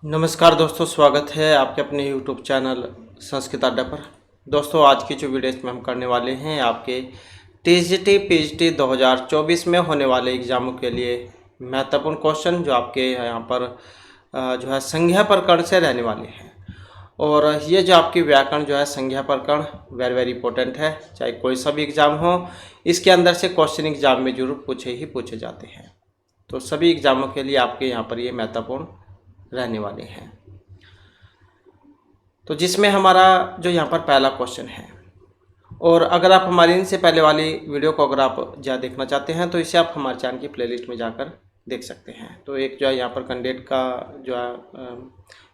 नमस्कार दोस्तों, स्वागत है आपके अपने YouTube चैनल संस्कृत अड्डा पर। दोस्तों, आज की जो वीडियो इसमें हम करने वाले हैं आपके TGT PGT 2024 में होने वाले एग्ज़ामों के लिए महत्वपूर्ण क्वेश्चन जो आपके यहाँ पर जो है संज्ञा प्रकरण से रहने वाले हैं। और ये जो आपकी व्याकरण जो है संज्ञा प्रकरण वेरी इंपॉर्टेंट है, चाहे कोई सा भी एग्ज़ाम हो, इसके अंदर से क्वेश्चन एग्ज़ाम में जरूर पूछे जाते हैं। तो सभी एग्ज़ामों के लिए आपके यहाँ पर ये महत्वपूर्ण रहने वाले हैं। तो जिसमें हमारा जो यहाँ पर पहला क्वेश्चन है, और अगर आप हमारी इनसे पहले वाली वीडियो को अगर आप देखना चाहते हैं तो इसे आप हमारे चैनल की प्लेलिस्ट में जाकर देख सकते हैं। तो एक जो है यहाँ पर कैंडिडेट का जो है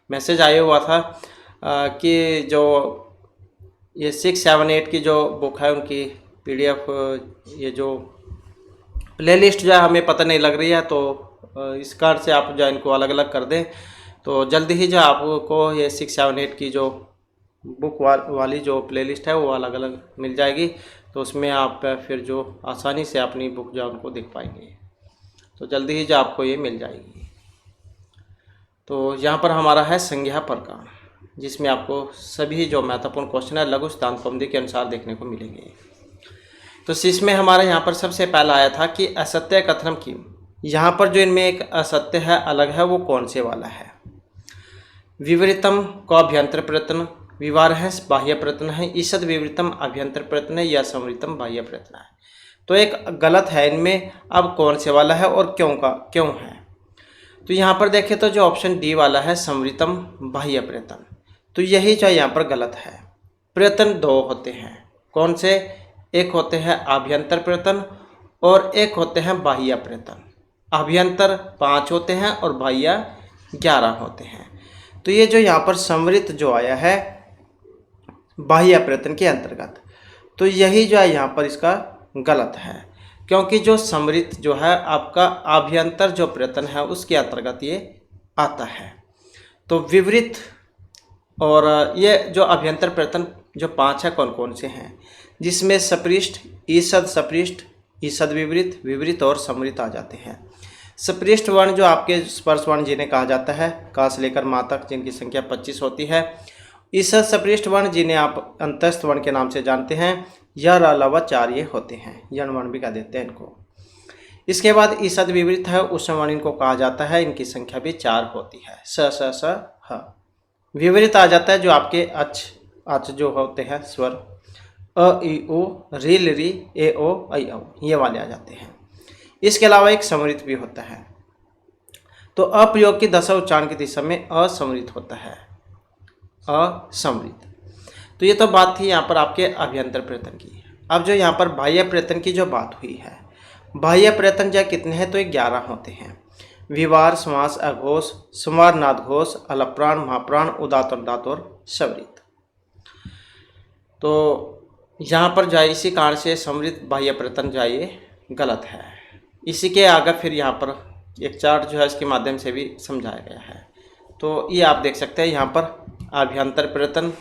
मैसेज आया हुआ था कि जो ये 6, 7, 8 की जो बुक है उनकी PDF ये जो प्लेलिस्ट जो है हमें पता नहीं लग रही है, तो इस कारण से आप जो है इनको अलग अलग कर दें तो जल्दी ही जो आपको ये 6, 7, 8 की जो बुक वाली जो प्लेलिस्ट है वो अलग अलग मिल जाएगी। तो उसमें आप फिर जो आसानी से अपनी बुक जो उनको देख पाएंगे, तो जल्दी ही जो आपको ये मिल जाएगी। तो यहाँ पर हमारा है संज्ञा प्रकरण, जिसमें आपको सभी जो महत्वपूर्ण क्वेश्चन है लघु सिद्धांत कौमुदी के अनुसार देखने को मिलेंगे। तो इसमें हमारा यहाँ पर सबसे पहला आया था कि असत्य कथनम की, यहाँ पर जो इनमें एक असत्य है अलग है, वो कौन से वाला है। विवृतम को अभ्यंतर प्रयत्न, विवार है बाह्य प्रयत्न है, ईषद विवृतम अभ्यंतर प्रयत्न है या संवृतम बाह्य प्रयत्न है। तो एक गलत है इनमें, अब कौन से वाला है और क्यों है। तो यहाँ पर देखें तो जो ऑप्शन डी वाला है संवृतम बाह्य प्रयत्न, तो यही जो यहाँ पर गलत है। प्रयत्न दो होते हैं, कौन से, एक होते हैं आभ्यंतर प्रयत्न और एक होते हैं बाह्य प्रयत्न। आभ्यंतर 5 होते हैं और बाह्य 11 होते हैं। तो ये जो यहाँ पर संवृत जो आया है बाह्य प्रयत्न के अंतर्गत, तो यही जो है यहाँ पर इसका गलत है, क्योंकि जो संवृत जो है आपका आभ्यंतर जो प्रयत्न है उसके अंतर्गत ये आता है। तो विवृत और ये जो अभ्यंतर प्रयत्न जो 5 है कौन कौन से हैं, जिसमें सपृष्ठ, ईषद सपृष्ठ, ईषद विवृत, विवृत और समृत आ जाते हैं। सपृष्ठ वर्ण जो आपके स्पर्श वर्ण जिन्हें कहा जाता है का से लेकर माँ तक, जिनकी संख्या 25 होती है। ईषद सपृष्ठ वर्ण जिन्हें आप अंतस्थ वर्ण के नाम से जानते हैं, यह अलावा 4 ये होते हैं, यण वर्ण भी कह देते हैं इनको। इसके बाद ईषद विवृत है, उष्ण वर्ण इनको कहा जाता है, इनकी संख्या भी 4 होती है। स स स ह। विवृत आ जाता है जो आपके अच जो होते हैं स्वर, अ ई उ, री ल री, ए ओ ऐ औ, ये वाले आ जाते हैं। इसके अलावा एक समृत भी होता है। तो अप्रयोग की दशा उच्चारण की दिशा में असमृत होता है, असमृत। तो ये तो बात थी यहाँ पर आपके अभ्यंतर प्रयत्न की। अब जो यहाँ पर बाह्य प्रयत्न की जो बात हुई है, बाह्य प्रयत्न जो कितने हैं, तो ये 11 होते हैं। विवार, समास, अघोष, संवार, नादघोष, अलप्राण, महाप्राण, उदात और दात और सवृत। तो यहाँ पर जाए इसी कारण से समृत बाह्य प्रयत्न जाए गलत है। इसी के आगे फिर यहाँ पर एक चार्ट जो है इसके माध्यम से भी समझाया गया है। तो ये आप देख सकते हैं यहाँ पर आभ्यंतर प्रयत्न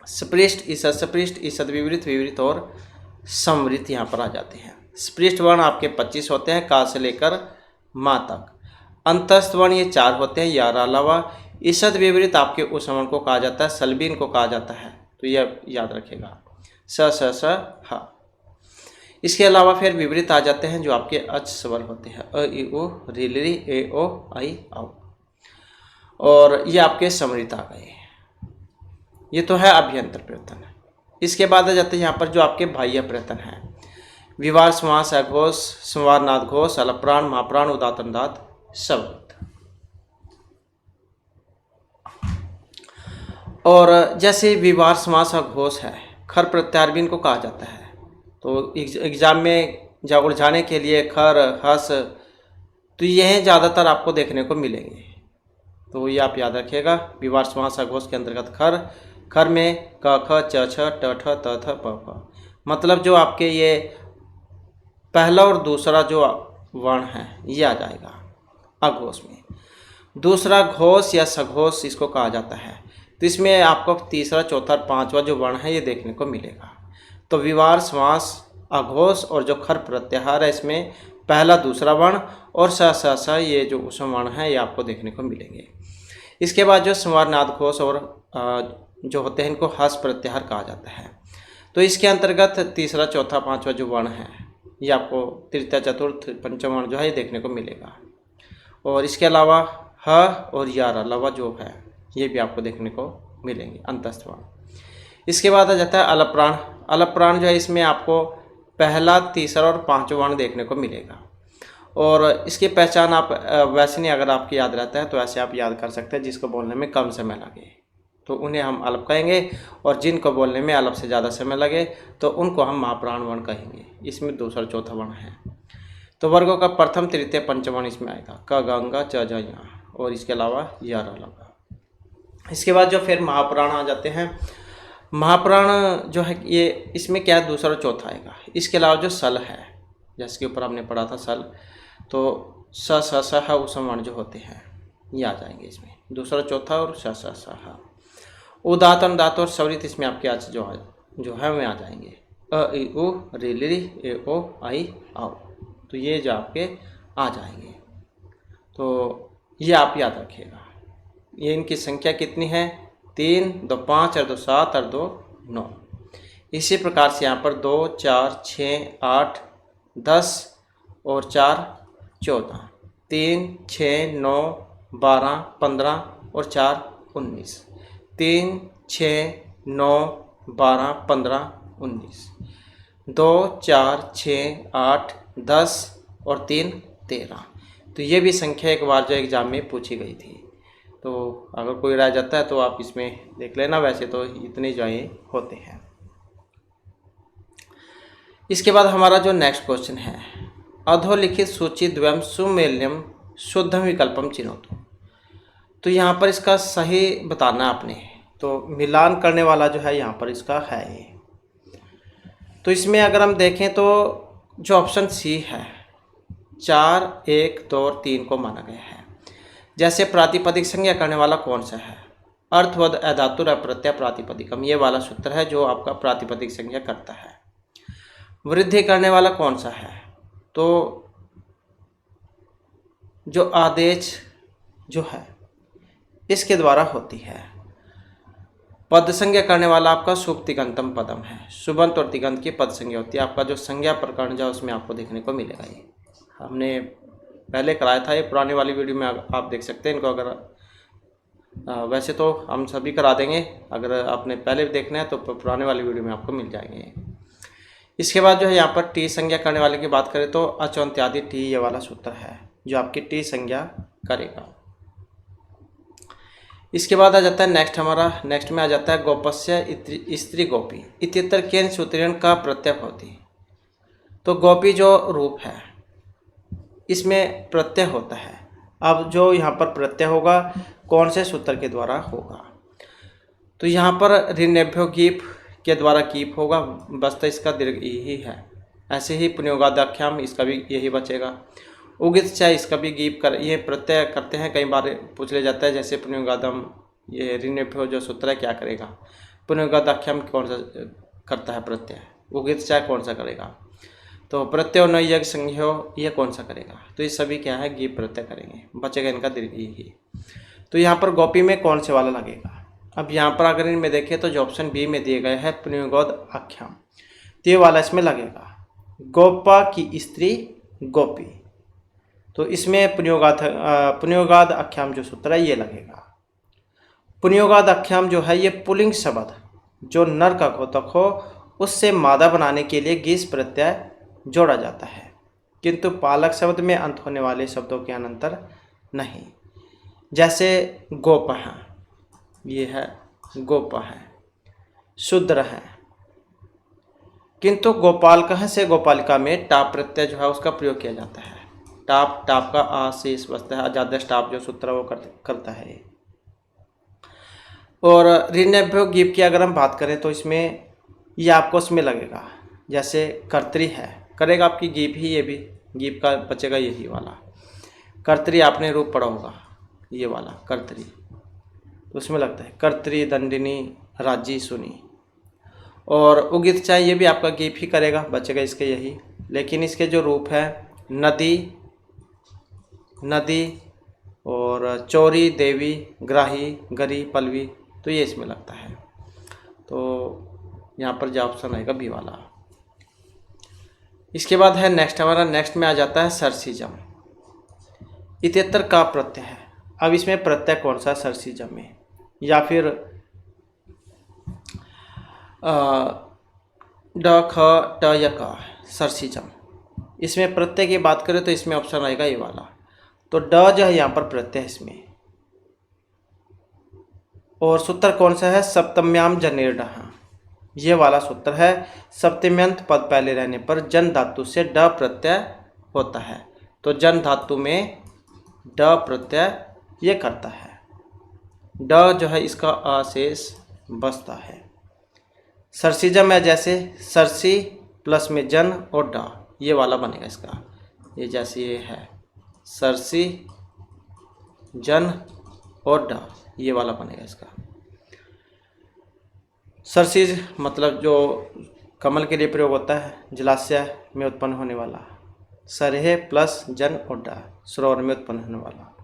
सपृष्ठ, ईषद सपृष्ठ, ईषद विवृत, विवृत और समृत यहाँ पर आ जाते हैं। सपृष्ठ वर्ण आपके 25 होते हैं का से लेकर माँ तक। अंतस्थ वर्ण ये 4 होते हैं, यार अलावा। ईषद विवृत आपके उस वर्ण को कहा जाता है, सलबी इनको कहा जाता है, तो यह याद रखेगा, स स स ह। इसके अलावा फिर विवृत आ जाते हैं जो आपके अच स्वर होते हैं, अ ई उ, री ल री, ए ओ ऐ औ, और ये आपके समृत आ गए। ये तो है अभ्यंतर प्रयत्न। इसके बाद आ जाते हैं यहाँ पर जो आपके बाह्य प्रयत्न है, विवार, समास, अघोष, संवार, नादघोष, अलप्राण, महाप्राण, उदात अनुदात, सवृत। और जैसे विवार, समास, अघोष है, खर प्रत्याहार भी इनको कहा जाता है। तो एग्जाम में जब उलझाने के लिए खर, हस, तो यह ज़्यादातर आपको देखने को मिलेंगे, तो ये आप याद रखिएगा। विवार, समास, अघोष के अंतर्गत खर में क, ख, च, छ, ट, ठ, त, थ, प, फ, मतलब जो आपके ये पहला और दूसरा जो वर्ण है ये आ जाएगा अघोष में। दूसरा घोष या सघोष इसको कहा जाता है, तो इसमें आपको तीसरा, चौथा, 5वां जो वर्ण है ये देखने को मिलेगा। तो विवार, समास, अघोष और जो खर प्रत्याहार है इसमें पहला, दूसरा वर्ण और स ये जो उसम वर्ण है ये आपको देखने को मिलेंगे। इसके बाद जो संवार नाद घोष और जो होते हैं इनको हस प्रत्याहार कहा जाता है। तो इसके अंतर्गत तीसरा, चौथा, पांचवा जो वर्ण है ये आपको तृतीय, चतुर्थ, पंचम वर्ण जो है ये देखने को मिलेगा। और इसके अलावा ह और यार अलावा जो है ये भी आपको देखने को मिलेंगे अंतस्थ वर्ण। इसके बाद आ जाता है अलप प्राण। अलप प्राण जो है इसमें आपको पहला, तीसरा और पांचवा वर्ण देखने को मिलेगा। और इसकी पहचान आप वैसे नहीं, अगर आपको याद रहता है तो ऐसे आप याद कर सकते हैं जिसको बोलने में कम समय लगे तो उन्हें हम अलप कहेंगे, और जिनको बोलने में अलप से ज़्यादा समय लगे तो उनको हम महाप्राण वर्ण कहेंगे। इसमें दूसरा, चौथा वर्ण है। तो वर्गों का प्रथम, तृतीय, पंचम वर्ण इसमें आएगा, क, ग, च, ज, ञ, और इसके अलावा यार अलावा। इसके बाद जो फिर महाप्राण आ जाते हैं। महाप्राण जो है ये इसमें क्या है, दूसरा और चौथा आएगा। इसके अलावा जो सल है, जैसे कि ऊपर हमने पढ़ा था सल, तो स, स, स, ह उसम वर्ण जो होते हैं ये आ जाएंगे इसमें, दूसरा, चौथा और स, स, स, ह। उदात, अनुदात और स्वरित इसमें आपके आज जो है वे आ जाएंगे, अ, इ, उ, रि, ली, ए, ओ, आई, आओ। तो ये जो आपके आ जाएंगे, तो ये आप याद रखिएगा। ये इनकी संख्या कितनी है, 3, 2, 5 और 2, 7 और 2, 9। इसी प्रकार से यहाँ पर 2, 4, 6, 8, 10 और 4, 14, 3, 6, 9, 12, 15 और 4, 19, 3, 6, 9, 12, 15, 19, 2, 4, 6, 8, 10 और 3, 13। तो ये भी संख्या एक बार जो एग्ज़ाम में पूछी गई थी, तो अगर कोई रह जाता है तो आप इसमें देख लेना, वैसे तो इतने जो ये होते हैं। इसके बाद हमारा जो नेक्स्ट क्वेश्चन है, अधोलिखित सूची द्वयम सुमेल्यम शुद्धम विकल्पम चिन्होतु। तो यहाँ पर इसका सही बताना आपने, तो मिलान करने वाला जो है यहाँ पर इसका है ये। तो इसमें अगर हम देखें तो जो ऑप्शन सी है, 4, 1, 2 और 3 को माना गया है। जैसे प्रातिपदिक संज्ञा करने वाला कौन सा है, अर्थवद, अधातुर, अप्रत्यय, प्रातिपदिकम, ये वाला सूत्र है जो आपका प्रातिपदिक संज्ञा करता है। वृद्धि करने वाला कौन सा है, तो जो आदेश जो है इसके द्वारा होती है। पद संज्ञा करने वाला आपका शुभ तिगंतम पदम है, शुभंत और तिगंत की पद संज्ञा होती है। आपका जो संज्ञा प्रकरण जो उसमें आपको देखने को मिलेगा। ये हमने पहले कराया था, ये पुरानी वाली वीडियो में आप देख सकते हैं इनको। अगर वैसे तो हम सभी करा देंगे, अगर आपने पहले देखना है तो पुराने वाली वीडियो में आपको मिल जाएंगे। इसके बाद जो है यहाँ पर टी संज्ञा करने वाले की बात करें तो अचौंत्यादि टी ये वाला सूत्र है जो आपकी टी संज्ञा करेगा। इसके बाद आ जाता है नेक्स्ट में आ जाता है गोपस्य स्त्री गोपी इत्यत्र केन सूत्रेण का प्रत्यय होती। तो गोपी जो रूप है इसमें प्रत्यय होता है। अब जो यहाँ पर प्रत्यय होगा कौन से सूत्र के द्वारा होगा, तो यहाँ पर ऋण्यभ्यो गीप के द्वारा कीप होगा, बस तो इसका दीर्घ यही है। ऐसे ही पुण्योगादाख्याम इसका भी यही बचेगा। उगित चाहे इसका भी गीप कर ये प्रत्यय करते हैं, कई बार पूछ ले जाता है। जैसे पुण्योगादम ये ऋण्यभ्यो जो सूत्र है क्या करेगा, पुण्योगादाख्याम कौन सा करता है प्रत्यय, उगित चाहे कौन सा करेगा, तो प्रत्यय न यज्ञ संज्ञो ये कौन सा करेगा, तो ये सभी क्या है गीप प्रत्यय करेंगे, बचेगा इनका दीर्घ ही। तो यहाँ पर गोपी में कौन से वाला लगेगा। अब यहाँ पर अगर इनमें देखें तो जो ऑप्शन बी में दिए गए हैं पुण्योगाद आख्याम, तो ये वाला इसमें लगेगा। गोपा की स्त्री गोपी, तो इसमें पुण्योगाद आख्याम जो सूत्र है ये लगेगा। पुण्योगाद आख्याम जो है ये पुल्लिंग शब्द जो नर का घोतक हो उससे मादा बनाने के लिए गीस प्रत्यय जोड़ा जाता है, किंतु पालक शब्द में अंत होने वाले शब्दों के अनंतर नहीं। जैसे गोपः ये है, गोपः है, शूद्र है, किंतु गोपालकः से गोपालिका में टाप प्रत्यय जो है उसका प्रयोग किया जाता है। टाप का आशीष वस्तु है, अजादेश टाप जो सूत्र वो करता है। और ऋण्यभ्यो गीप की अगर हम बात करें तो इसमें ये आपको उसमें लगेगा। जैसे कर्तरी है, करेगा आपकी गीप ही, ये भी गीप का बचेगा यही वाला। कर्तरी आपने रूप पढ़ा होगा ये वाला कर्तरी, तो उसमें लगता है कर्तरी, दंडिनी, राजी, सुनी। और उगित चाहे ये भी आपका गीप ही करेगा, बचेगा इसके यही। लेकिन इसके जो रूप है नदी और चौरी, देवी, ग्राही, गरी, पल्लवी, तो ये इसमें लगता है। तो यहाँ पर जो ऑप्शन आएगा बी वाला। इसके बाद है नेक्स्ट, हमारा नेक्स्ट में आ जाता है सरसीजम। इतेतर का प्रत्यय है। अब इसमें प्रत्यय कौन सा सरसीजम में, या फिर ड, ख, ट या क, सरसीजम। इसमें प्रत्यय की बात करें तो इसमें ऑप्शन आएगा ये वाला। तो ड जो है यहाँ पर प्रत्यय है इसमें। और सूत्र कौन सा है, सप्तम्याम जनेर डः, ये वाला सूत्र है। सप्तम्यंत पद पहले रहने पर जन धातु से ड प्रत्यय होता है। तो जन धातु में ड प्रत्यय ये करता है। ड जो है इसका अशेष बचता है। सरसीजम है जैसे सरसी प्लस में जन और ड, ये वाला बनेगा इसका। ये जैसे ये है सरसी जन और ड, ये वाला बनेगा इसका। सरसीज मतलब जो कमल के लिए प्रयोग होता है, जलाशय में उत्पन्न होने वाला। सरहे प्लस जन और ड, सरोवर में उत्पन्न होने वाला।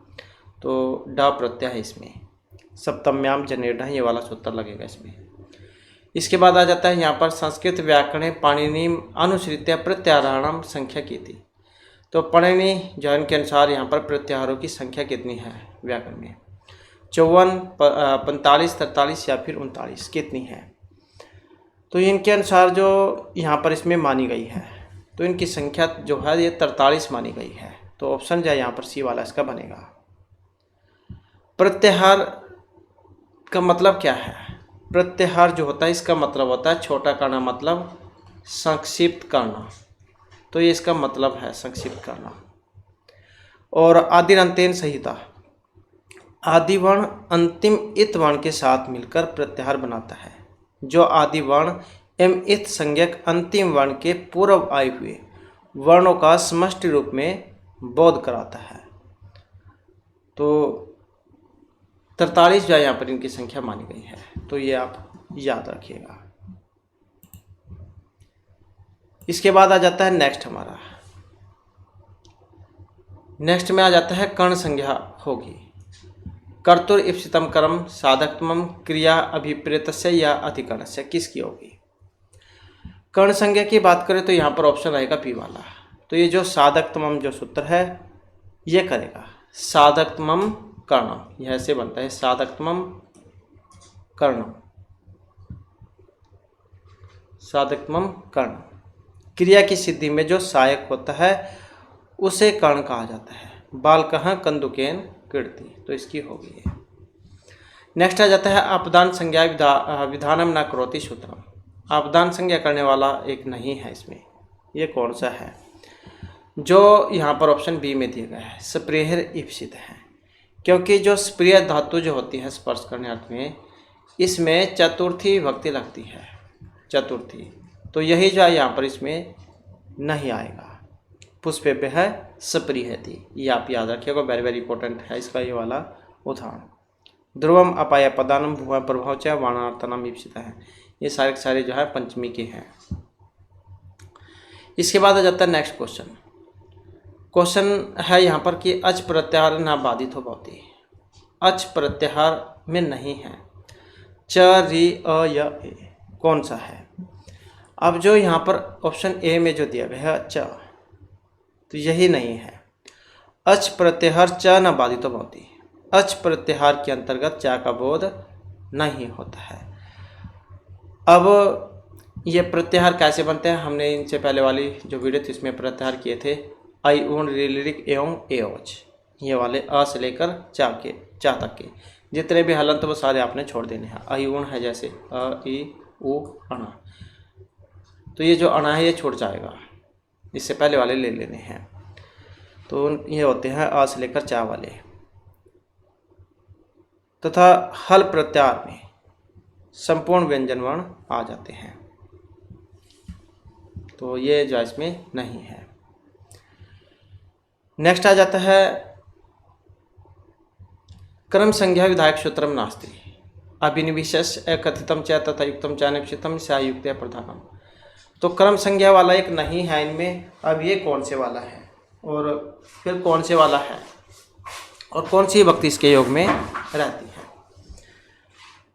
तो ड प्रत्यय है इसमें। सप्तम्याम जनेर डः, ये वाला सूत्र लगेगा इसमें। इसके बाद आ जाता है यहाँ पर संस्कृत व्याकरण पाणिनि अनुसृत्य प्रत्याहाराणाम संख्या की थी। तो पाणिनि जैन के अनुसार यहाँ पर प्रत्याहारों की संख्या कितनी है व्याकरण में, 54, 45, 43 या फिर 39 कितनी है। तो इनके अनुसार जो यहाँ पर इसमें मानी गई है, तो इनकी संख्या जो है ये 43 मानी गई है। तो ऑप्शन जो है यहाँ पर सी वाला इसका बनेगा। प्रत्याहार का मतलब क्या है, प्रत्याहार जो होता है इसका मतलब होता है छोटा करना, मतलब संक्षिप्त करना। तो ये इसका मतलब है संक्षिप्त करना। और आदि अंतेन संहिता, आदि वर्ण अंतिम इत वर्ण के साथ मिलकर प्रत्याहार बनाता है, जो आदि वर्ण एवं इत संज्ञक अंतिम वर्ण के पूर्व आए हुए वर्णों का समष्टि रूप में बोध कराता है। तो 43 जो यहाँ पर इनकी संख्या मानी गई है। तो ये आप याद रखिएगा। इसके बाद आ जाता है नेक्स्ट हमारा, नेक्स्ट में आ जाता है कर्ण संज्ञा होगी। कर्तुर इप्सितम कर्म साधकत्वम क्रिया अभिप्रेतस्य या अधिकरणस्य, किसकी होगी। कर्ण संज्ञा की बात करें तो यहाँ पर ऑप्शन आएगा पी वाला। तो ये जो साधकत्वम जो सूत्र है ये करेगा, साधकत्वम कर्णम, यह ऐसे बनता है साधकत्वम कर्णम, साधकत्वम कर्ण। क्रिया की सिद्धि में जो सहायक होता है उसे कर्ण कहा जाता है। बालकः कंदुकेन कृति, तो इसकी होगी है। नेक्स्ट आ जाता है अपदान संज्ञा विधानम न करोति सूत्रम। अपदान संज्ञा करने वाला एक नहीं है इसमें। ये कौन सा है, जो यहाँ पर ऑप्शन बी में दिया गया है, स्प्रेहर इप्सित है। क्योंकि जो स्प्रिय धातु जो होती है स्पर्श करने अर्थ में, इसमें चतुर्थी विभक्ति लगती है, चतुर्थी। तो यही जो है यहाँ पर इसमें नहीं आएगा। पुष्पेभ्य है स्प्रियहति, ये आप याद रखिएगा, वेरी वेरी इंपॉर्टेंट है इसका ये वाला उदाहरण। ध्रुवम अपाय पदानम भुव प्रभाव च वाणार्थनम इप्सित है। ये सारे के सारे जो है पंचमी के हैं। इसके बाद आ जाता है नेक्स्ट क्वेश्चन। क्वेश्चन है यहाँ पर कि अच प्रत्याहार न बाधित हो भवति। अच प्रत्याहार में नहीं है, च, रि, अ या ए, कौन सा है। अब जो यहाँ पर ऑप्शन ए में जो दिया गया है च, तो यही नहीं है। अच प्रत्याहार च न बाधित भवति। अच प्रत्याहार के अंतर्गत च का बोध नहीं होता है। अब ये प्रत्याहार कैसे बनते हैं, हमने इनसे पहले वाली जो वीडियो थी इसमें प्रत्याहार किए थे। आई ऊन रिलिरिक एवं एओच, ये वाले अ से लेकर चा तक के जितने भी हलंत वो सारे आपने छोड़ देने हैं। आई ऊन है जैसे अ, ई, उ, अणा, तो ये जो अणा है ये छूट जाएगा, इससे पहले वाले ले लेने हैं। तो ये होते हैं अ से लेकर चा वाले। तथा हल प्रत्याहार में संपूर्ण व्यंजन वर्ण आ जाते हैं, तो ये जो इसमें नहीं है। नेक्स्ट आ जाता है क्रम संज्ञा विधायक सूत्रम नास्ति अभिनिविशेष कथितम च तथा युक्तम च अनिश्चितम युक्त प्रधानम। तो क्रम संज्ञा वाला एक नहीं है इनमें। अब ये कौन से वाला है और फिर कौन से वाला है, और कौन सी विभक्ति इसके योग में रहती है।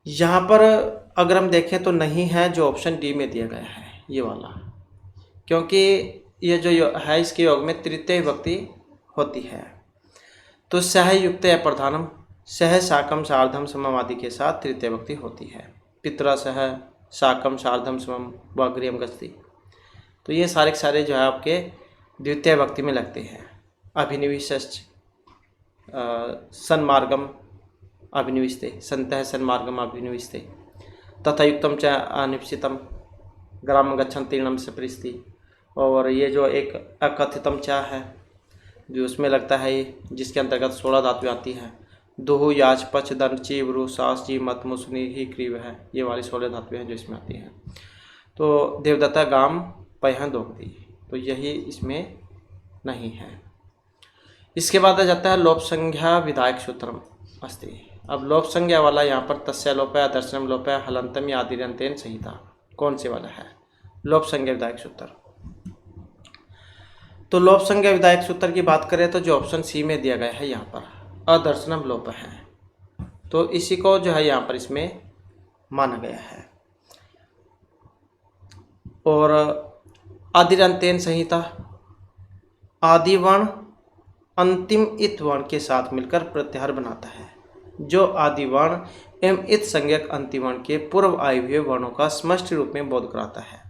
यहाँ पर अगर हम देखें तो नहीं है, जो ऑप्शन डी में दिया गया है ये वाला, क्योंकि ये जो है इसके योग में तृतीय विभक्ति होती है। तो सह युक्त या प्रधानम, सह साकम सार्धम समम आदि के साथ तृतीय विभक्ति होती है। पितरा सह साकम सार्धम समम व गृहम गच्छति, तो ये सारे के सारे जो है आपके द्वितीय विभक्ति में लगते हैं। अभिनिविष्ट सन्मार्गम अभिनिविष्टे, संतः सन्मार्गम अभिनिविष्टे, तथा युक्तम च अनिश्चितम ग्राम गच्छन्ति नम से परिस्थिति। और ये जो एक अकथितम चा है जो उसमें लगता है, जिसके अंतर्गत 16 धातुएं आती हैं। दुहु याच पच दंड ची ब्रू सास जी मत मुसनी ही क्रीव है, ये वाली 16 धातुएं हैं जो इसमें आती हैं। तो देवदत्ता गाम पहन दोगती, तो यही इसमें नहीं है। इसके बाद आ जाता है लोप संज्ञा विधायक सूत्रम अस्ति। अब लोप संज्ञा वाला यहाँ पर तस्य लोप है, दर्शनम लोप है, हलंतम या आदिरंतेन संहिता, कौन से वाला है लोप संज्ञा विधायक सूत्र। तो लोप संज्ञा विधायक सूत्र की बात करें तो जो ऑप्शन सी में दिया गया है यहाँ पर अदर्शनम लोप है, तो इसी को जो है यहाँ पर इसमें माना गया है। और आदिरंतेन संहिता, आदिवर्ण अंतिम इत वर्ण के साथ मिलकर प्रत्याहार बनाता है, जो आदि वर्ण एवं इत संज्ञक अंतिम वर्ण के पूर्व आए हुए वर्णों का समष्टि रूप में बोध कराता है।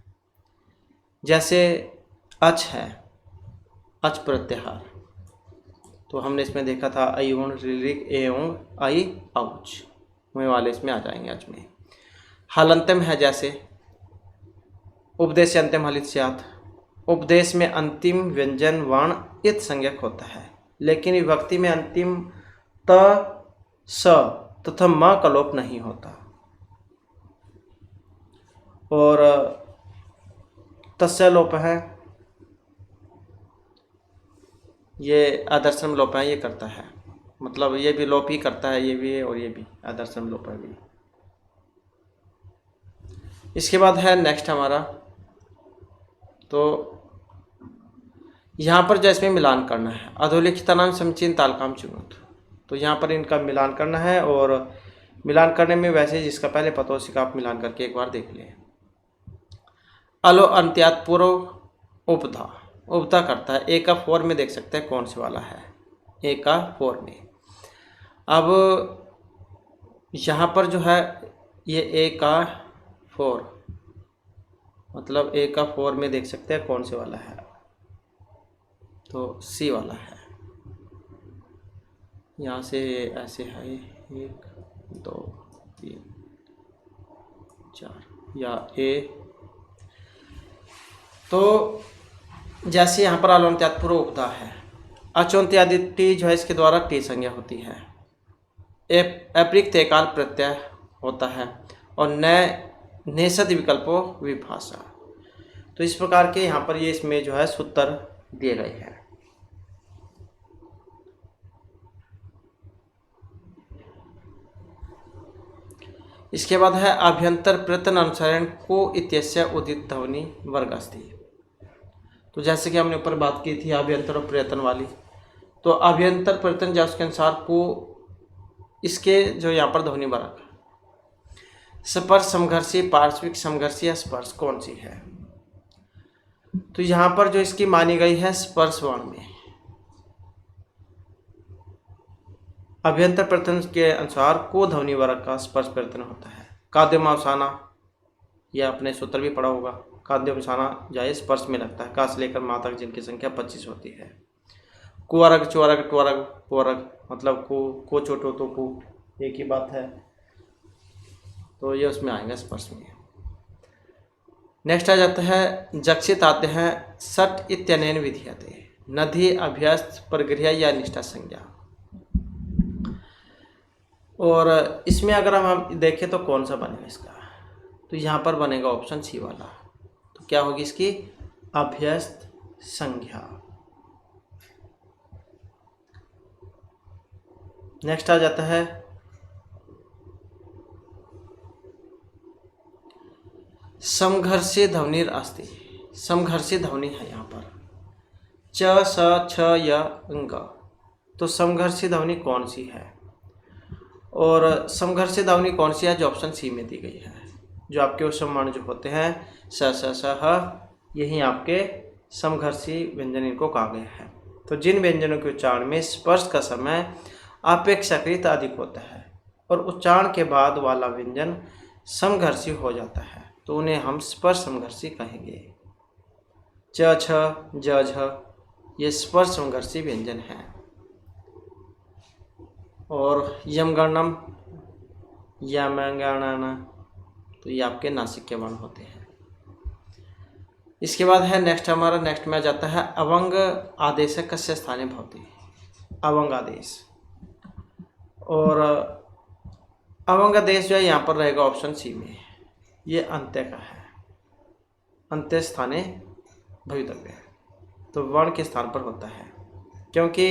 जैसे अच है, अच प्रत्याहार, तो हमने इसमें देखा था अयुण ऋलिक एवं आई औच में वाले इसमें आ जाएंगे अच में। हलंतम है, जैसे उपदेश अंतिम हलित स्यात्, उपदेश में अंतिम व्यंजन वर्ण इत संज्ञक होता है, लेकिन विभक्ति में अंतिम त स तथा म का लोप नहीं होता। और तस्य लोप है, ये आदर्शम लोप है, ये करता है, मतलब ये भी लोप ही करता है, ये भी है और ये भी आदर्शम लोप है भी। इसके बाद है नेक्स्ट हमारा, तो यहाँ पर जो इसमें मिलान करना है, अधोलिखितानाम समुच्चयन तालकाम चुनोत, तो यहाँ पर इनका मिलान करना है। और मिलान करने में वैसे जिसका पहले पता हो उसी का आप मिलान करके एक बार देख लें। अलो अंत्यात पूर्व उपधा, उपधा करता है, ए का 4 में देख सकते हैं कौन से वाला है, ए का 4 में। अब यहाँ पर जो है ये ए का 4, मतलब ए का 4 में देख सकते हैं कौन से वाला है, तो सी वाला है। यहाँ से ऐसे है 1 2 3 4 या ए, तो जैसे यहाँ पर अलोन्त्यात पूर्व उपधा है, अचोन्त्यादि टी जो है इसके द्वारा टी संज्ञा होती है, अप्रयुक्त एकाल प्रत्यय होता है और न नेसद विकल्पो विभाषा। तो इस प्रकार के यहाँ पर ये इसमें जो है सूत्र दिए गए हैं। इसके बाद है अभ्यंतर प्रयत्न अनुसरण को इत्यस्य उदित ध्वनि वर्ग अस्ति। तो जैसे कि हमने ऊपर बात की थी अभ्यंतर और प्रयत्न वाली, तो अभ्यंतर प्रयत्न जो उसके अनुसार को इसके जो यहाँ पर ध्वनि वर्ग स्पर्श समघर्षी पार्श्विक समघर्षी या स्पर्श कौन सी है, तो यहाँ पर जो इसकी मानी गई है स्पर्श वर्ण में अभ्यंतर प्रयत्न के अनुसार को ध्वनि वर्ग का स्पर्श प्रयत्न होता है। काद्यमावसाना, यह अपने सूत्र भी पढ़ा होगा, काद्यमावसाना जाए स्पर्श में लगता है, का से लेकर मा तक जिनकी संख्या 25 होती है। कुअरग चुअरग टुअरग पुअरग, मतलब को छोटो तो को एक ही बात है, तो ये उसमें आएगा स्पर्श में। नेक्स्ट आ जाता है जक्षित आते हैं सट इत्यनेन विधीयते, नधि अभ्यस्त परगृह्य या निष्ठा संज्ञा। और इसमें अगर हम देखें तो कौन सा बनेगा इसका, तो यहाँ पर बनेगा ऑप्शन सी वाला, तो क्या होगी इसकी अभ्यस्त संज्ञा। नेक्स्ट आ जाता है समघर्षी ध्वनि अस्ति, समघर्षी ध्वनि है यहाँ पर च स छ य अंग, तो समघर्षी ध्वनि कौन सी है? और समघर्षी ध्वनि कौन सी है जो ऑप्शन सी में दी गई है। जो आपके उपसम वर्ण जो होते हैं स स स ह, यही आपके समघर्षी व्यंजन इनको कहा गया है। तो जिन व्यंजनों के उच्चारण में स्पर्श का समय अपेक्षाकृत अधिक होता है और उच्चारण के बाद वाला व्यंजन समघर्षी हो जाता है तो उन्हें हम स्पर्श समघर्षी कहेंगे। च छ ज झ ये स्पर्श समघर्षी व्यंजन हैं। और यमगणम यमगणन तो ये आपके नासिक के वर्ण होते हैं। इसके बाद है नेक्स्ट में आ जाता है अवंग आदेश कस्य स्थाने भवति। अवंग आदेश और अवंग आदेश जो है यहाँ पर रहेगा ऑप्शन सी में। ये अंत्य का है, अंत्य स्थाने भवितव्य तो वर्ण के स्थान पर होता है क्योंकि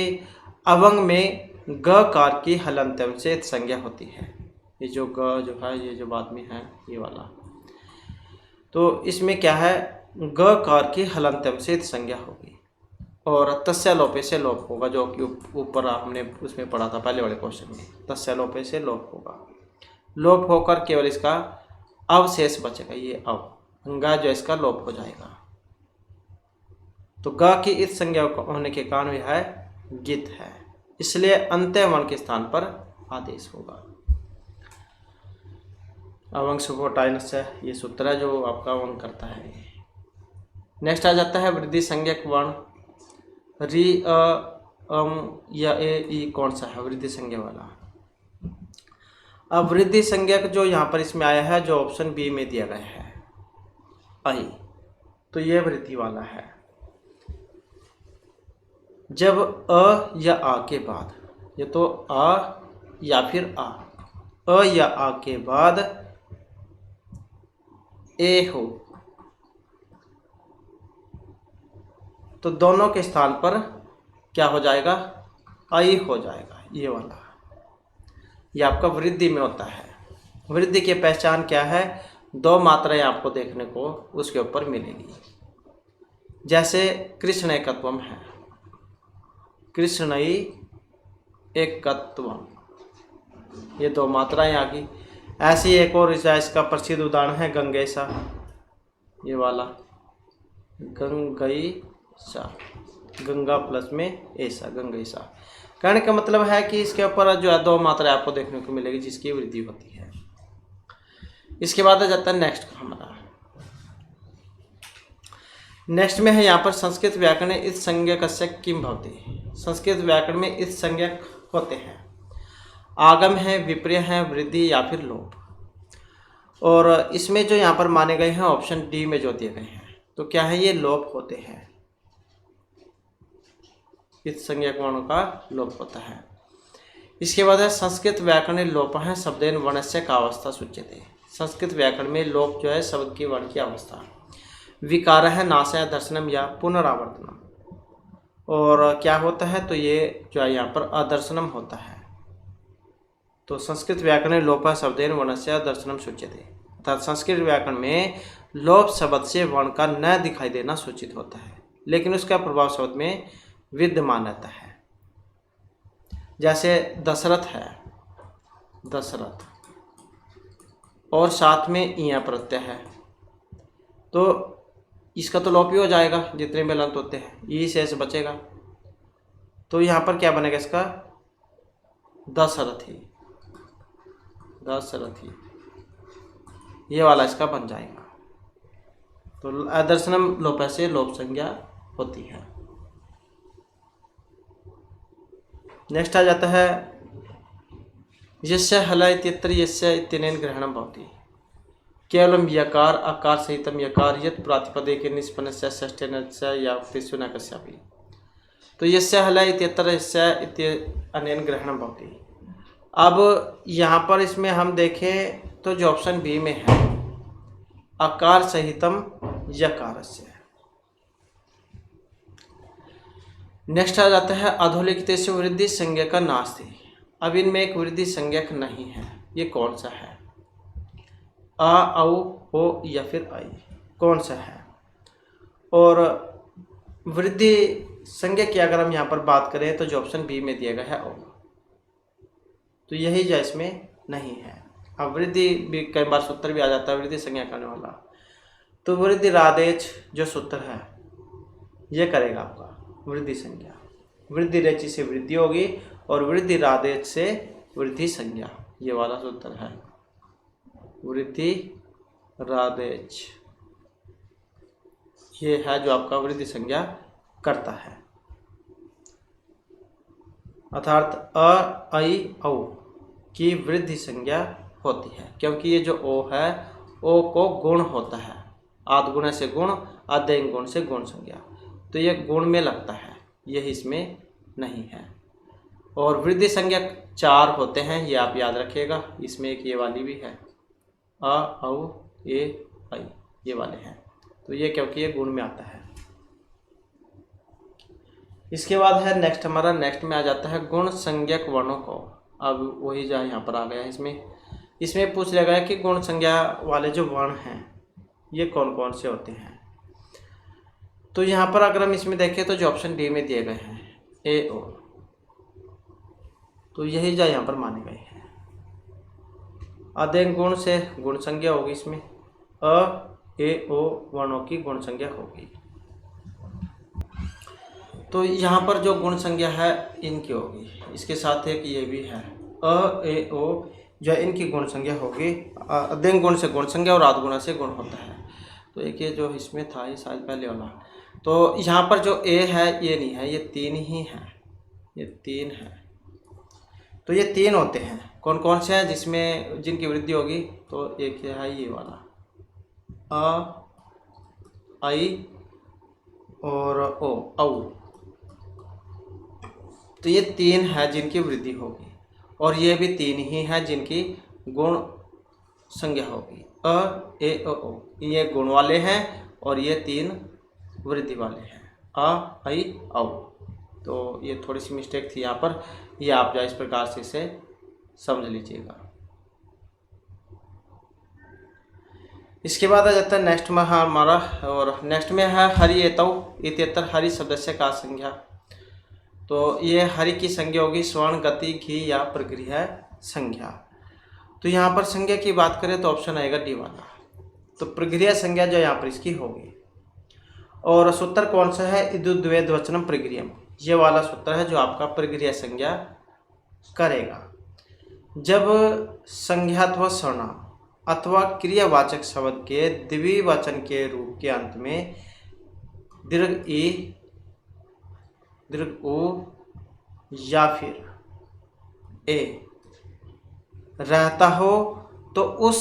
अवंग में ग कार की हलंत्यम से संज्ञा होती है। ये जो ग जो है ये जो बाद में है ये वाला, तो इसमें क्या है ग कार की हलंत्यम से संज्ञा होगी और तस्य लोपे से लोप होगा, जो कि ऊपर हमने उसमें पढ़ा था पहले वाले क्वेश्चन में। तस्य लोपे से लोप होगा, लोप होकर केवल इसका अवशेष बचेगा। ये गा जो इसका लोप हो जाएगा। तो ग की इस संज्ञा होने के कारण यह है गित है, इसलिए अंत्य वर्ण के स्थान पर आदेश होगा। अवंग सुपोटाइनस्य ये सूत्र है जो आपका अवंग करता है। नेक्स्ट आ जाता है वृद्धि संज्ञक वर्ण। री या ए ई कौन सा है वृद्धि संज्ञा वाला? अब वृद्धि संज्ञक जो यहाँ पर इसमें आया है जो ऑप्शन बी में दिया गया है आई, तो ये वृद्धि वाला है। जब अ या आ के बाद, ये तो आ या फिर अ या आ के बाद ए हो तो दोनों के स्थान पर क्या हो जाएगा आई हो जाएगा। ये वाला ये आपका वृद्धि में होता है। वृद्धि की पहचान क्या है? दो मात्राएं आपको देखने को उसके ऊपर मिलेगी। जैसे कृष्ण एकत्वम है, कृष्णई एकत्वम, ये दो मात्राएं आ गई। ऐसी एक और इसका प्रसिद्ध उदाहरण है गंगेशा, ये वाला गंगईसा, गंगा प्लस में ऐसा गंगईसा। कहने का मतलब है कि इसके ऊपर जो है दो मात्राएं आपको देखने को मिलेगी जिसकी वृद्धि होती है। इसके बाद आ जाता है नेक्स्ट हमारा। नेक्स्ट में है यहाँ पर संस्कृत व्याकरण इस संज्ञक किम भवति। संस्कृत व्याकरण में इस संज्ञक होते हैं आगम है, विपर्य है, वृद्धि या फिर लोप। और इसमें जो यहाँ पर माने गए हैं ऑप्शन डी में जो दिए गए हैं तो क्या है ये लोप होते हैं। इस संज्ञक वर्णों का लोप होता है। इसके बाद है संस्कृत व्याकरण लोप है शब्देन वर्णस्य का अवस्था सूच्यते। संस्कृत व्याकरण में लोप जो है शब्द की वर्ण की अवस्था। विकार है नाशय दर्शनम या पुनरावर्तनम। और क्या होता है तो ये जो है यहाँ पर अदर्शनम होता है। तो संस्कृत व्याकरण लोप शब्देन वर्णस्य दर्शनम सूच्यते, अर्थात संस्कृत व्याकरण में लोप शब्द से वर्ण का न दिखाई देना सूचित होता है लेकिन उसका प्रभाव शब्द में विद्यमान रहता है। जैसे दशरथ है, दशरथ और साथ में इया प्रत्यय है तो इसका तो लोप ही हो जाएगा जितने भी लंत होते हैं, ई शेष बचेगा। तो यहाँ पर क्या बनेगा इसका दशरथी, दशरथी ये वाला इसका बन जाएगा। तो अदर्शनम लोप से लोप संज्ञा होती है। नेक्स्ट आ जाता है यस्य हल इत्यत्र यस्य इत्यनेन ग्रहणम भवति। केवलम यकार आकार सहितम यकार यत् प्रातिपदिके निष्पन्नस्य षष्ठ्यस्य या उक्तिषु न कस्यापि। तो यस्य हल इत्यत्र यस्य इत्यनेन ग्रहणम भवति। अब यहाँ पर इसमें हम देखें तो जो ऑप्शन बी में है आकार सहितम यकारस्य। नेक्स्ट आ जाता है अधोलिखित से वृद्धि संज्ञक नास्ति। अब इनमें एक वृद्धि संज्ञक नहीं है, ये कौन सा है? आ, औ, हो या फिर आई, कौन सा है? और वृद्धि संज्ञा की अगर हम यहाँ पर बात करें तो जो ऑप्शन बी में दिया गया है ओ, तो यही जो इसमें नहीं है। अब वृद्धि भी कई बार सूत्र भी आ जाता है वृद्धि संज्ञा करने वाला, तो वृद्धि रादेच जो सूत्र है ये करेगा आपका वृद्धि संज्ञा। वृद्धि रेचि से वृद्धि होगी और वृद्धि रादेच से वृद्धि संज्ञा, ये वाला सूत्र है वृद्धि रादेच, ये है जो आपका वृद्धि संज्ञा करता है। अर्थात अ आई औ की वृद्धि संज्ञा होती है, क्योंकि ये जो ओ है ओ को गुण होता है, आद गुण से गुण, आदेंग गुण से गुण संज्ञा, तो ये गुण में लगता है, यही इसमें नहीं है। और वृद्धि संज्ञा 4 होते हैं, ये आप याद रखिएगा। इसमें एक ये वाली भी है अ औ ए आई, ये वाले हैं, तो ये क्योंकि ये गुण में आता है। इसके बाद है नेक्स्ट, हमारा नेक्स्ट में आ जाता है गुण संज्ञक वर्णों को। अब वही जो यहाँ पर आ गया है, इसमें पूछ लिया गया है कि गुण संज्ञा वाले जो वर्ण हैं ये कौन कौन से होते हैं। तो यहाँ पर अगर हम इसमें देखें तो जो ऑप्शन डी में दिए गए हैं ए ओ, तो यही जो यहाँ पर माने गए हैं। आदेंग गुण से गुण संज्ञा होगी, इसमें अ ए ओ वर्णों की गुण संज्ञा होगी। तो यहाँ पर जो गुण संज्ञा है इनकी होगी, इसके साथ एक ये भी है अ ए ओ, जो इनकी गुण संज्ञा होगी। आदेंग गुण से गुण संज्ञा और आद गुणा से गुण होता है। तो एक ये जो इसमें था ये शायद पहले वाला, तो यहाँ पर जो ए है ये नहीं है, ये 3 ही है, ये 3 है। तो ये 3 होते हैं, कौन कौन से हैं जिसमें जिनकी वृद्धि होगी, तो एक है ये वाला अ आई और ओ औ, तो ये 3 है जिनकी वृद्धि होगी, और ये भी 3 ही है जिनकी गुण संज्ञा होगी अ ए ओ, ये गुण वाले हैं और ये 3 वृद्धि वाले हैं अ आई औ। तो ये थोड़ी सी मिस्टेक थी यहाँ पर, ये आप जो इस प्रकार से इसे समझ लीजिएगा। इसके बाद आ जाता है नेक्स्ट में हमारा, और नेक्स्ट में है हरि एतौ इत्यत्र हरि सदस्य का संज्ञा। तो ये हरि की संज्ञा होगी स्वर्ण गति घी या प्रक्रिया संज्ञा। तो यहाँ पर संज्ञा की बात करें तो ऑप्शन आएगा डी वाला, तो प्रक्रिया संज्ञा जो यहाँ पर इसकी होगी। और सूत्र कौन सा है, इदुद्वेद वचनम प्रक्रियम, ये वाला सूत्र है जो आपका प्रक्रिया संज्ञा करेगा। जब संज्ञात्व सर्वनाम अथवा क्रियावाचक शब्द के द्विवचन के रूप के अंत में दीर्घ ई, दीर्घ उ या फिर ए रहता हो तो उस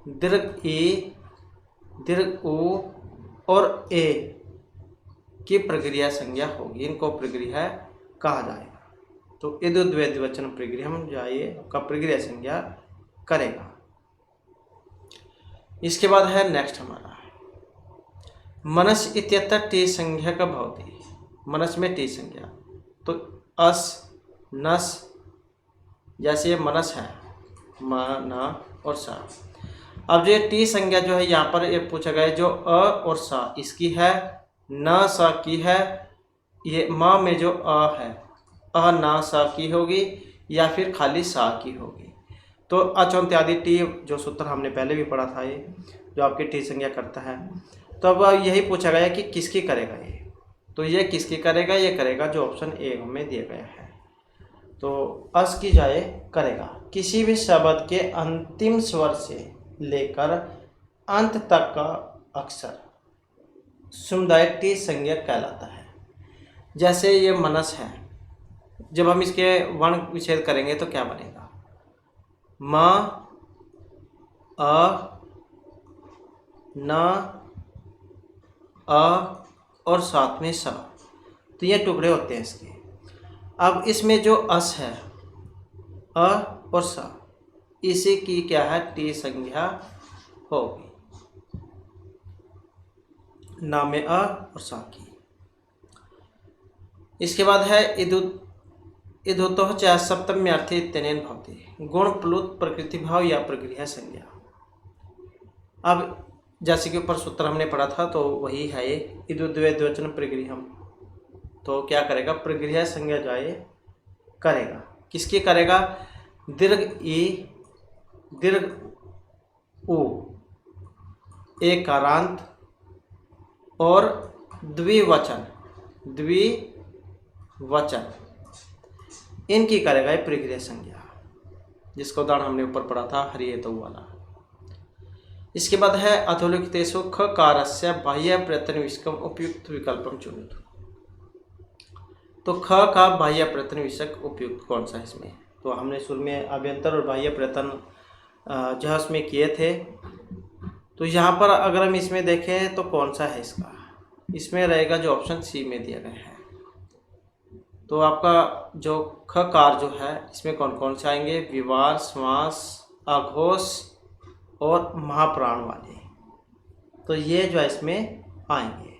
दीर्घ ई, दीर्घ उ और ए की प्रक्रिया संज्ञा होगी, इनको प्रक्रिया कहा जाएगा। तो इदुद्वेद वचन प्रक्रिया हम जाइए आपका प्रक्रिया संज्ञा करेगा। इसके बाद है नेक्स्ट हमारा मनस इत्यत्र टी संज्ञा का भवती। मनस में टी संज्ञा, तो अस नस, जैसे ये मनस है म न और सा। अब जो ये टी संज्ञा जो है यहाँ पर ये पूछा गया है, जो अ और सा इसकी है, न सा की है, ये म में जो अ है अ न सा की होगी या फिर खाली सा की होगी। तो अचौंत आदि टी जो सूत्र हमने पहले भी पढ़ा था, ये जो आपकी टी संज्ञा करता है। तो अब यही पूछा गया कि किसकी करेगा ये, तो ये किसकी करेगा, ये करेगा जो ऑप्शन ए में दिया गया है। तो अस की जाए करेगा किसी भी शब्द के अंतिम स्वर से लेकर अंत तक का अक्षर समुदाय टी संज्ञा कहलाता है। जैसे ये मनस है, जब हम इसके वर्ण विच्छेद करेंगे तो क्या बनेगा, म अ न अ और साथ में स, तो ये टुकड़े होते हैं इसके। अब इसमें जो अस है अ और स, इसी की क्या है टी संज्ञा होगी, ना में अ और सा की। इसके बाद है इदुतो चाहे सप्तम्य अर्थी इत्यनेन भवति, गुण प्लुत प्रकृति भाव या प्रक्रिया संज्ञा। अब जैसे कि ऊपर सूत्र हमने पढ़ा था तो वही है ये इदुद्वेद वचन प्रक्रियम, तो क्या करेगा, प्रगृह्य संज्ञा जो है करेगा। किसकी करेगा, दीर्घ ई दीर्घ उ एकारांत और द्विवचन इनकी करेगा ये प्रगृह्य संज्ञा, जिसका उदाहरण हमने ऊपर पढ़ा था हरिहेतु वाला। इसके बाद है अधोलिखितेषु खकारस्य बाह्य प्रयत्न विषयकम उपयुक्त विकल्पम चुनित। तो ख का बाह्य प्रयत्न विषयक उपयुक्त कौन सा है इसमें, तो हमने शुरू में अभ्यंतर और बाह्य प्रयत्न जो है उसमें किए थे। तो यहाँ पर अगर हम इसमें देखें तो कौन सा है इसका, इसमें रहेगा जो ऑप्शन सी में दिया गया है। तो आपका जो ख कार जो है इसमें कौन कौन से आएंगे, विवार, समास, अघोष और महाप्राण वाले, तो ये जो है इसमें आएंगे।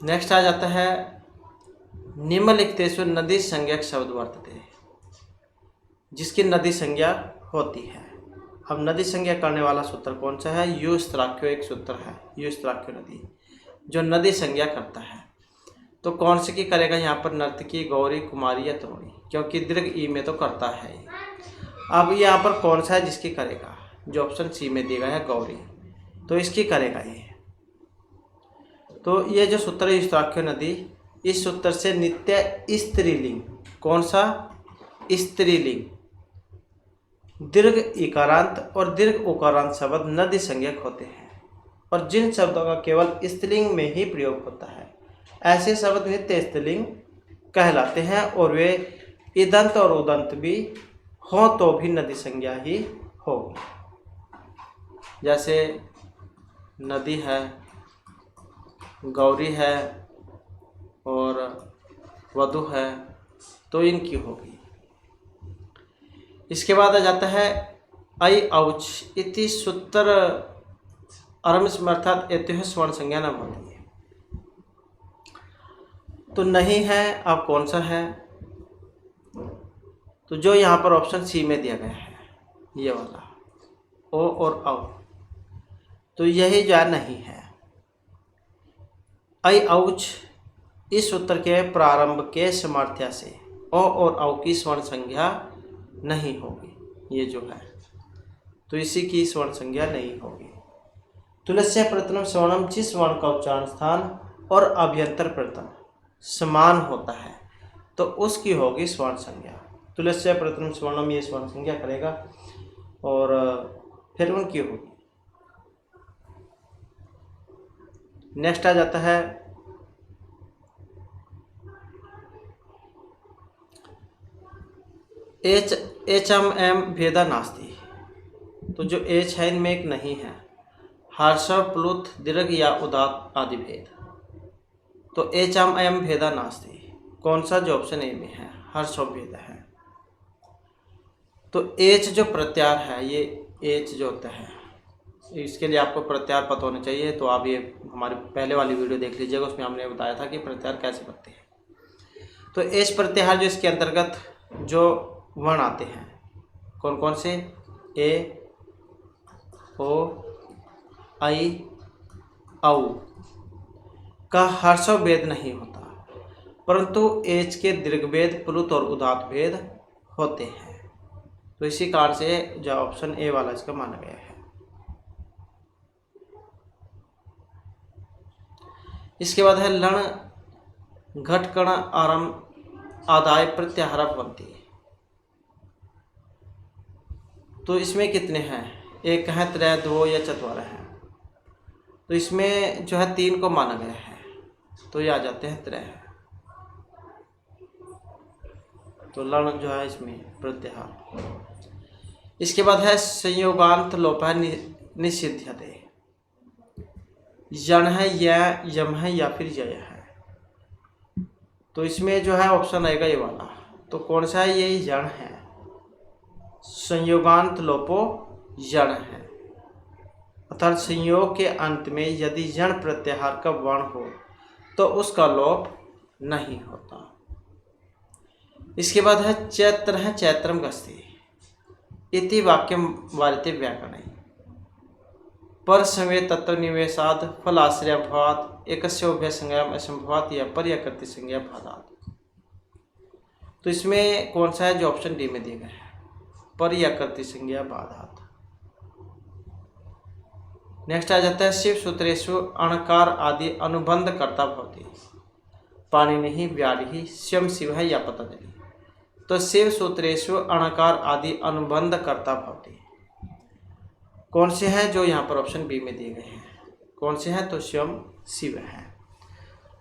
नेक्स्ट आ जाता है निम्नलिखितेषु नदी संज्ञक शब्द वर्तते, जिसकी नदी संज्ञा होती है। अब नदी संज्ञा करने वाला सूत्र कौन सा है, युस्त्राख्यो एक सूत्र है, युस्त्राख्यो नदी जो नदी संज्ञा करता है। तो कौन से की करेगा यहाँ पर, नर्तकी, गौरी, कुमारी या तरुणी, क्योंकि दीर्घ ई में तो करता है। अब यहाँ पर कौन सा है जिसकी करेगा, जो ऑप्शन सी में दिया गया है गौरी, तो इसकी करेगा ये। तो ये जो सूत्र है युस्त्राख्यो नदी, इस सूत्र से नित्य स्त्रीलिंग, कौन सा, स्त्रीलिंग, दीर्घ इकारांत और दीर्घ उकारांत शब्द नदी संज्ञक होते हैं, और जिन शब्दों का केवल स्त्रीलिंग में ही प्रयोग होता है ऐसे शब्द नित्य स्त्रीलिंग कहलाते हैं, और वे इदंत और उदंत भी हों तो भी नदी संज्ञा ही होगी। जैसे नदी है, गौरी है और वधु है, तो इनकी होगी। इसके बाद आ जाता है ऐ औच इति सूत्र आरम्भ अर्थात एत्यो स्वर्ण संज्ञा न होती है। तो नहीं है, अब कौन सा है, तो जो यहाँ पर ऑप्शन सी में दिया गया है ये वाला ओ और औ, तो यही जो नहीं है। ऐ औच इस सूत्र के प्रारंभ के सामर्थ्य से ओ और औ की स्वर्ण संज्ञा नहीं होगी, ये जो है तो इसी की स्वर्ण संज्ञा नहीं होगी। तुलस्य प्रथम स्वर्णम, जिस वर्ण का उच्चारण स्थान और अभ्यंतर प्रथम समान होता है तो उसकी होगी स्वर्ण संज्ञा। तुलस्य प्रथम स्वर्णम ये स्वर्ण संज्ञा करेगा और फिर उनकी होगी। नेक्स्ट आ जाता है एच एम भेदा नास्ति, तो जो एच है इनमें एक नहीं है, हर्ष, प्लुत, दीर्घ या उदात आदि भेद, तो एच एम भेदा नास्ति, कौन सा, जो ऑप्शन ए में है हर्ष भेद है। तो एच जो प्रत्यार है, ये एच जो होता है, इसके लिए आपको प्रत्यार पता होने चाहिए। तो आप ये हमारे पहले वाली वीडियो देख लीजिएगा, उसमें हमने बताया था कि प्रत्यार कैसे बनते हैं। तो एच प्रत्याहार जो इसके अंतर्गत जो वर्ण आते हैं कौन कौन से, ए, ओ, आई, औ का हर्ष भेद नहीं होता, परंतु एच के दीर्घ भेद, प्लुत और उदात भेद होते हैं। तो इसी कारण से जो ऑप्शन ए वाला इसका माना गया है। इसके बाद है लण घटकण आरंभ आदाय प्रत्याहार बनती, तो इसमें कितने हैं, एक है, त्रय, दो या चतवार है। तो इसमें जो है 3 को माना गया है, तो ये आ जाते हैं त्रय। तो लण जो है इसमें प्रत्याहार। इसके बाद है संयोगांत लोपः निषिध्यते, यण है, यम है या फिर यय है। तो इसमें जो है ऑप्शन आएगा ये वाला, तो कौन सा है, ये यण है, संयोगांत लोपो यण है, अर्थात संयोग के अंत में यदि यण प्रत्याहार का वर्ण हो तो उसका लोप नहीं होता। इसके बाद है चैत्र है, चैत्रम गस्ती इति वाक्यम वारिते व्याकरण, पर संवेद तत्व निवेशाद फलाश्रय भावात एकस्य उभय संज्ञाम असंभवात या पर यकृति संज्ञा भादात। तो इसमें कौन सा है जो ऑप्शन डी में दिए गए हैं, पर यकृति संज्ञा बाधात। नेक्स्ट आ जाता है शिव सूत्रेषु अणकार आदि अनुबंध कर्ता भवति पाणिनिः व्याधिः स्वयं शिवः या पतंजलि। तो शिव सूत्रेषु अणकार आदि अनुबंध कर्ता भवति कौन से हैं जो यहाँ पर ऑप्शन बी में दिए गए हैं, कौन से हैं तो स्वयं शिव है।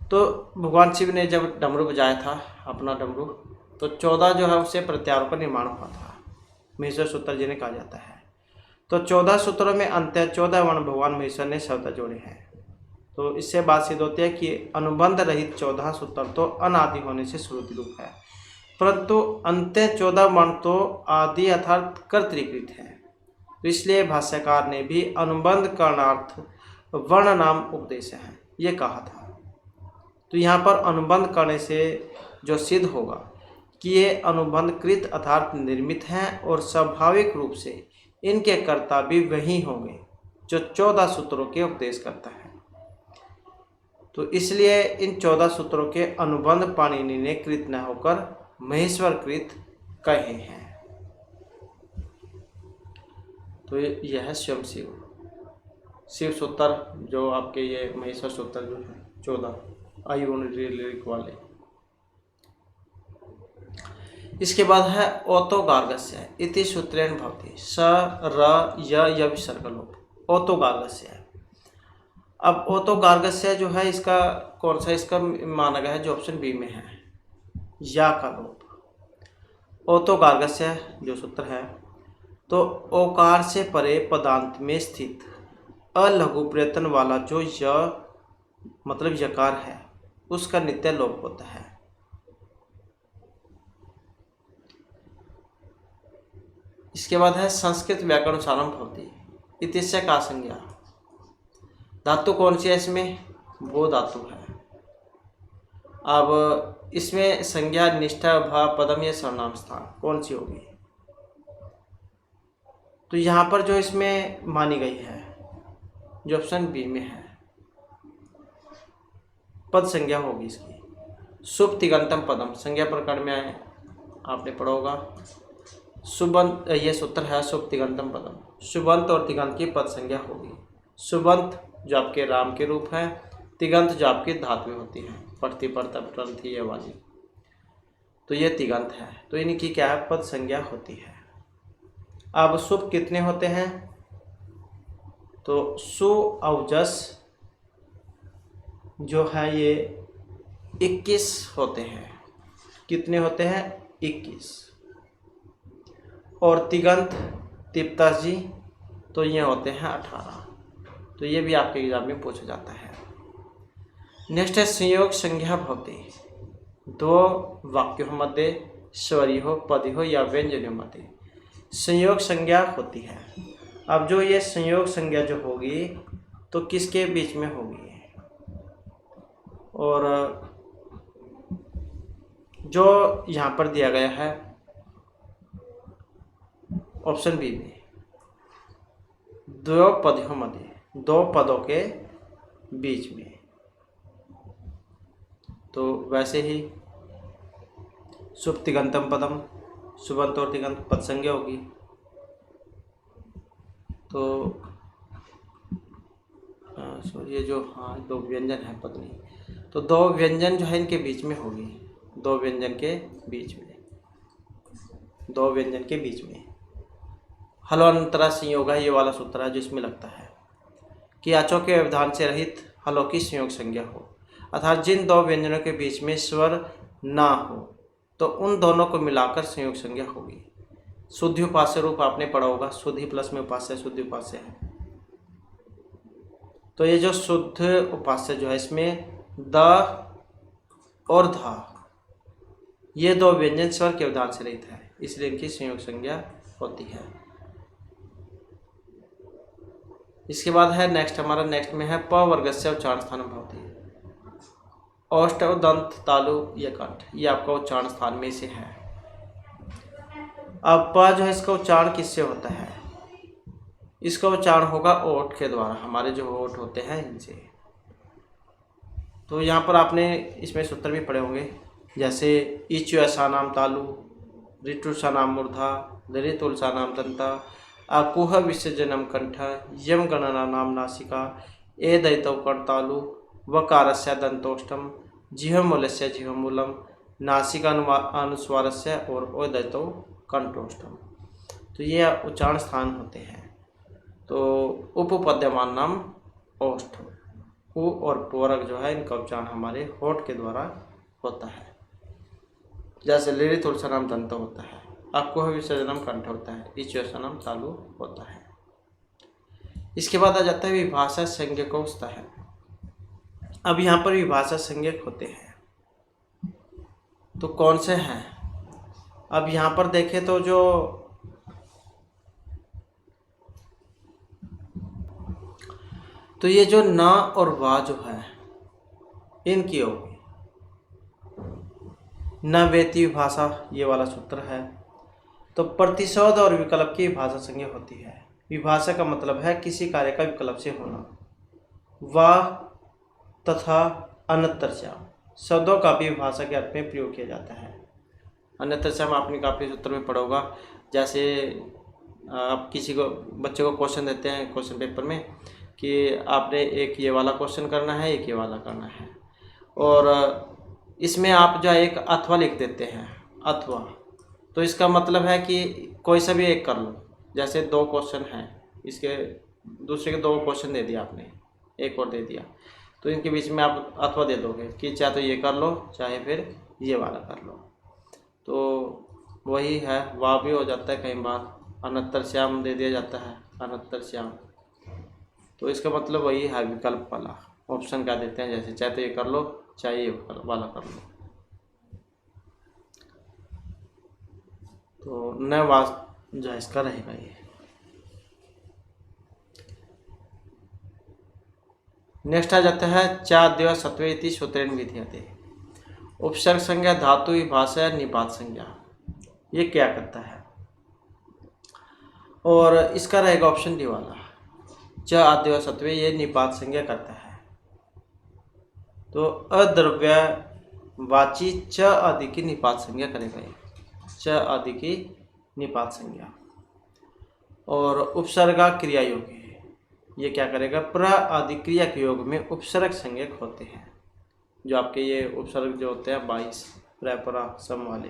तो भगवान शिव ने जब डमरू बजाया था अपना डमरू, तो 14 जो है उससे प्रत्यारों का निर्माण हुआ था, महेश्वर सूत्र जिन्हें कहा जाता है। तो 14 सूत्रों में अंत्य 14 वर्ण भगवान महेश्वर ने शब्द जोड़े हैं। तो इससे बात सिद्ध होती है कि अनुबंध रहित 14 सूत्र तो अनादि होने से श्रुति रूप है, परंतु अंत्य 14 वर्ण तो आदि अर्थात कर्तृकृत है। तो इसलिए भाष्यकार ने भी अनुबंध करणार्थ वर्ण नाम उपदेश है ये कहा था। तो यहाँ पर अनुबंध करने से जो सिद्ध होगा कि ये अनुबंध कृत अर्थात निर्मित हैं और स्वाभाविक रूप से इनके कर्ता भी वही होंगे जो 14 सूत्रों के उपदेश करता है। तो इसलिए इन 14 सूत्रों के अनुबंध पाणिनि ने कृत न होकर महेश्वर कृत कहे हैं। तो यह है स्वयं शिव सूत्र जो आपके ये महेश्वर सूत्र जो है 14 आयुर्वेदिक वाले। इसके बाद है ओतोगार्गस्य इति सूत्रेण भवति स र य विसर्गलोप ओतोगार्गस्य। अब ओतोगार्गस्य जो है इसका कौन सा इसका माना गया है जो ऑप्शन बी में है या का लोप। ओतोगार्गस्य जो सूत्र है तो ओकार से परे पदांत में स्थित अलघु प्रयत्न वाला जो य मतलब यकार है उसका नित्य लोप होता है। इसके बाद है संस्कृत व्याकरणसारम भवति इतिस्य का संज्ञा। धातु कौन सी है इसमें, वो धातु है। अब इसमें संज्ञा निष्ठा भाव पदम या सर्वनाम स्थान कौन सी होगी। तो यहाँ पर जो इसमें मानी गई है जो ऑप्शन बी में है पद संज्ञा होगी इसकी। शुभ तिगंतम पदम संज्ञा प्रकार में आए आपने पढ़ा होगा। सुबंत ये सूत्र है शुभ तिगंतम पदम, सुबंत और तिगंत की पद संज्ञा होगी। सुबंत जो आपके राम के रूप है, तिगंत जो आपकी धातु होती है पढ़ती पढ़ता प्रंथी ये वाली, तो ये तिगंत है। तो इनकी क्या है पद संज्ञा होती है। अब शुभ कितने होते हैं तो सु औजस जो है ये 21 होते हैं। कितने होते हैं 21। और तिगंत तिप्तास जी तो ये होते हैं 18। तो ये भी आपके एग्जाम में पूछा जाता है। नेक्स्ट है संयोग संज्ञा भवति दो वाक्यों मध्य स्वरी हो पदी हो या व्यंजन मध्य संयोग संज्ञा होती है। अब जो ये संयोग संज्ञा जो होगी तो किसके बीच में होगी, और जो यहाँ पर दिया गया है ऑप्शन बी में दो पदों मध्य दो पदों के बीच में। तो वैसे ही शुभ तिगंतम पदम सुबंत और तिगंत पद संज्ञा होगी। तो ये जो दो व्यंजन है पत्नी, तो दो व्यंजन जो है इनके बीच में होगी, दो व्यंजन के बीच में, दो व्यंजन के बीच में। हलोंतरा संयोग है ये वाला सूत्र है जिसमें लगता है कि आचों के व्यवधान से रहित हलों की संयोग संज्ञा हो, अर्थात जिन दो व्यंजनों के बीच में स्वर ना हो तो उन दोनों को मिलाकर संयोग संज्ञा होगी। शुद्धि उपास्य रूप आपने पढ़ा होगा, शुद्धि प्लस में उपास्य शुद्धि उपास्य है। तो ये जो शुद्ध उपास्य जो है इसमें द और धा ये दो व्यंजन स्वर के व्यवधान से रहित है, इसलिए इनकी संयोग संज्ञा होती है। इसके बाद है नेक्स्ट हमारा नेक्स्ट में है प वर्गस्य उच्चारण स्थान भवति औष्ठव दंत तालु या कंठ, ये आपका उच्चारण स्थान में से है। अब प जो है इसका उच्चारण किससे होता है इसका उच्चारण होगा ओठ के द्वारा, हमारे जो होठ होते हैं इनसे। तो यहाँ पर आपने इसमें सूत्र भी पढ़े होंगे, जैसे इच्युसानाम तालु, ऋतुसानाम मूर्धा, दरितुलसानाम दंता, आकुह विसर्जनम कंठ, यम गणना नाम नासिका, ए दैतौ कर्तालु, वकारस्य दंतोष्टम, जिह्वमूलस्य जिह्वमूलम, नासिका अनुस्वारस्य और ओ दैतौ कंठोष्टम। तो ये उच्चारण स्थान होते हैं। तो उपपद्यमान नाम ओष्ठ, उ और पूरक जो है इनका उच्चारण हमारे होठ के द्वारा होता है। जैसे लिरी तुलसनम दंत होता है, अकुह विसर्जनम कंठ होता है, इच्युसानाम तालु होता है। इसके बाद आ जाता है विभाषा संज्ञक होता है। अब यहाँ पर विभाषा संज्ञक होते हैं तो कौन से हैं? अब यहाँ पर देखें तो जो तो ये जो न और वा जो है इनकी होगी। न वेती भाषा ये वाला सूत्र है। तो प्रतिशोध और विकल्प की भाषा संज्ञा होती है। विभाषा का मतलब है किसी कार्य का विकल्प से होना। वा तथा अन्यतरस्याम शब्दों का भी भाषा के अर्थ में प्रयोग किया जाता है। अन्यतरस्याम आपने काफ़ी सूत्र में पढ़ा होगा। जैसे आप किसी को बच्चे को क्वेश्चन देते हैं क्वेश्चन पेपर में कि आपने एक ये वाला क्वेश्चन करना है, एक ये वाला करना है, और इसमें आप जो है एक अथवा लिख देते हैं, अथवा। तो इसका मतलब है कि कोई सा भी एक कर लो। जैसे दो क्वेश्चन हैं, इसके दूसरे के दो क्वेश्चन दे दिया आपने, एक और दे दिया, तो इनके बीच में आप अथवा दे दोगे कि चाहे तो ये कर लो चाहे फिर ये वाला कर लो। तो वही है, वाह भी हो जाता है कई बार। अनंतर श्याम दे दिया जाता है, अनंतर श्याम। तो इसका मतलब वही है, विकल्प वाला ऑप्शन क्या देते हैं, जैसे चाहे तो ये कर लो चाहे ये वाला कर लो। तो न वास जो है इसका रहेगा ये। नेक्स्ट आ जाता है चाद्य सत्वे इति सूत्रेण विधीयते। उपसर्ग संज्ञा धातु विभाषा निपात संज्ञा, ये क्या करता है? और इसका रहेगा ऑप्शन डी वाला, च आद्य सत्वे, ये निपात संज्ञा करता है। तो अद्रव्यवाची च आदि की निपात संज्ञा करेगा ये, च आदि की निपात संज्ञा। और उपसर्गा क्रिया योग, ये क्या करेगा? प्र आदि क्रिया के योग में उपसर्ग संज्ञक होते हैं। जो आपके ये उपसर्ग जो होते हैं 22 प्रपरा सम वाले।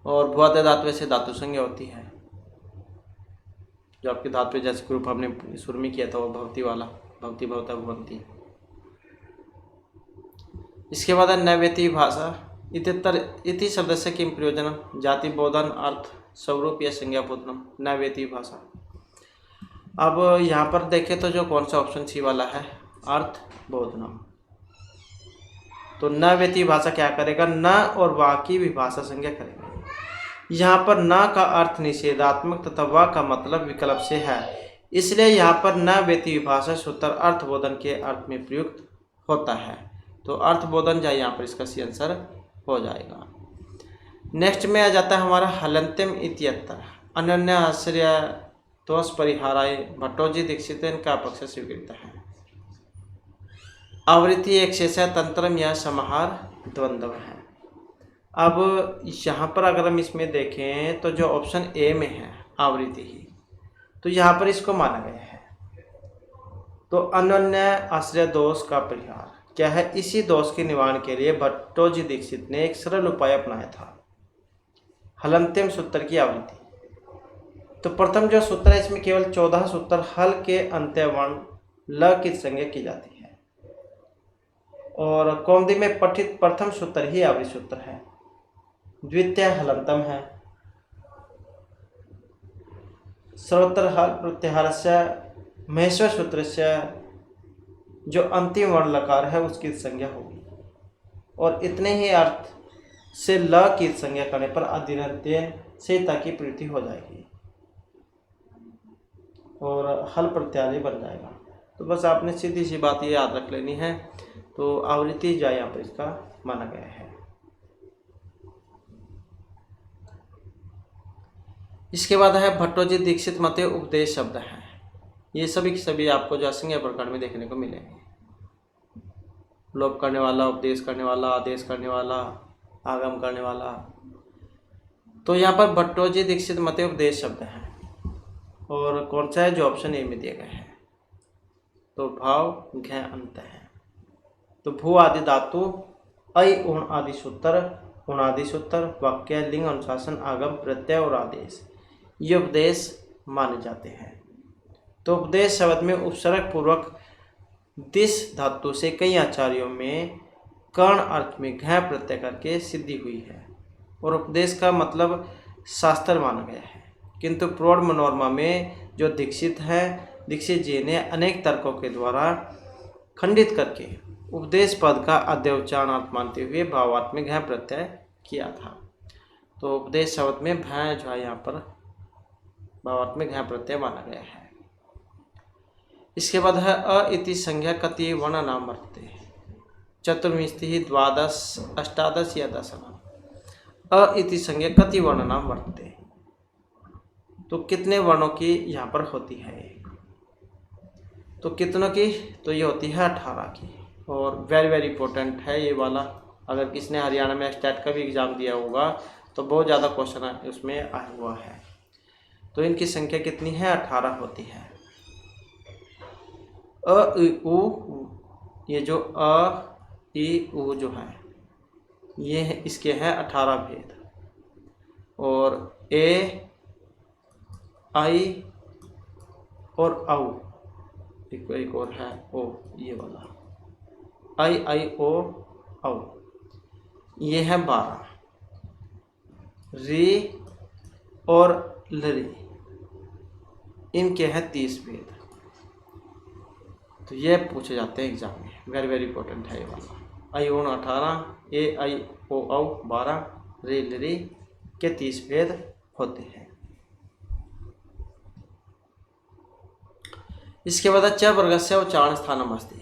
और भुआते धातु से धातु संज्ञा होती है। जो आपके धातु जैसे ग्रुप हमने शुरू में किया था वो भवती वाला, भवती भवता भवंती। इसके बाद नैवेती भाषा इतर इति शब्द से किम प्रयोजनम, जाति बोधन अर्थ स्वरूप या संज्ञा बोधनम, नैवेती भाषा। अब यहाँ पर देखें तो जो कौन सा ऑप्शन सी वाला है, अर्थ बोधनम। तो नैवेती भाषा क्या करेगा? न और वा की विभाषा संज्ञा करेगा। यहाँ पर न का अर्थ निषेधात्मक तथा वा का मतलब विकल्प से है, इसलिए यहाँ पर न वेती विभाषा सूत्र अर्थबोधन के अर्थ में प्रयुक्त होता है। तो अर्थबोधन जाए यहाँ पर इसका सी आंसर हो जाएगा। नेक्स्ट में आ जाता है हमारा हलंत्यम इत्यत्र अनन्य आश्रय दोष परिहाराय भट्टोजी दीक्षित इनका पक्ष स्वीकृत है। आवृत्ति एक शेषा तंत्रम या समाहार द्वंद्व है। अब यहाँ पर अगर हम इसमें देखें तो जो ऑप्शन ए में है आवृत्ति ही, तो यहाँ पर इसको माना गया है। तो अनन्य आश्रय दोष का परिहार क्या है? इसी दोष के निवारण के लिए भट्टोजी दीक्षित ने एक सरल उपाय अपनाया था, हलंत्यम सूत्र की आवृत्ति। तो प्रथम जो सूत्र है इसमें केवल 14 सूत्र हल के अंत्य वर्ण ल की संज्ञा की जाती है, और कौमुदी में पठित प्रथम सूत्र ही आवृत्ति सूत्र है। द्वितीय हलंतम है। सर्वत्र हल प्रत्याहारस्य महेश्वर सूत्र से जो अंतिम वर्ण लकार है उसकी संज्ञा होगी, और इतने ही अर्थ से ल की संज्ञा करने पर अधिरंत्यन सेता की प्रवृत्ति हो जाएगी और हल प्रत्याहार बन जाएगा। तो बस आपने सीधी सी बात ये याद रख लेनी है। तो आवृत्ति जो यहाँ पर इसका माना गया है। इसके बाद है भट्टोजी दीक्षित मते उपदेश शब्द हैं। ये सभी के सभी आपको जो असंज्ञा प्रकरण में देखने को मिलेंगे। लोप करने वाला, उपदेश करने वाला, आदेश करने वाला, आगम करने वाला। तो यहाँ पर भट्टोजी दीक्षित मते उपदेश शब्द हैं। और कौन सा है जो ऑप्शन ए में दिए गए हैं। तो भाव घ अंत है। तो भू आदि धातु, ऐ उण आदि सूत्र, उणादि सूत्र, वाक्य, लिंग, अनुशासन, आगम, प्रत्यय और आदेश ये उपदेश माने जाते हैं। तो उपदेश शब्द में उपसर्ग पूर्वक दिस धातु से कई आचार्यों में कर्ण अर्थ में घ प्रत्यय करके सिद्धि हुई है और उपदेश का मतलब शास्त्र माना गया है। किंतु प्रौढ़ मनोरमा में जो दीक्षित जी ने अनेक तर्कों के द्वारा खंडित करके उपदेश पद का अध्यवचारणार्थ मानते हुए भावार्थ में घ प्रत्यय किया था। तो उपदेश शब्द में भय जो है यहाँ पर भावार्थ में घ प्रत्यय माना गया है। इसके बाद है अ इति संज्ञा कति वर्ण नाम वर्तते। चतुर्विंशति, द्वादश, अष्टादश या दशनाम। अ इति संज्ञा कति वर्ण नाम वर्तते। तो कितने वर्णों की यहाँ पर होती है। तो कितनों की, तो ये होती है 18 की। और वेरी वेरी इंपॉर्टेंट है ये वाला। अगर किसने हरियाणा में स्टेट का भी एग्ज़ाम दिया होगा तो बहुत ज़्यादा क्वेश्चन उसमें आया हुआ है। तो इनकी संख्या कितनी है, 18 होती है। अ इ उ, ये जो अ इ उ जो है ये इसके हैं 18 भेद। और ए, आई और औ, एक और है ओ, ये वाला आई ओ औ, ये है 12। री और लरी इनके हैं 30 भेद। तो ये पूछे जाते हैं एग्जाम में, वेरी वेरी इंपॉर्टेंट है ये वाला। आई ओन 18, ए आई ओ औ 12, रे लरी के 30 भेद होते हैं। इसके बाद च वर्गस्य उच्चारण स्थानम अस्ति।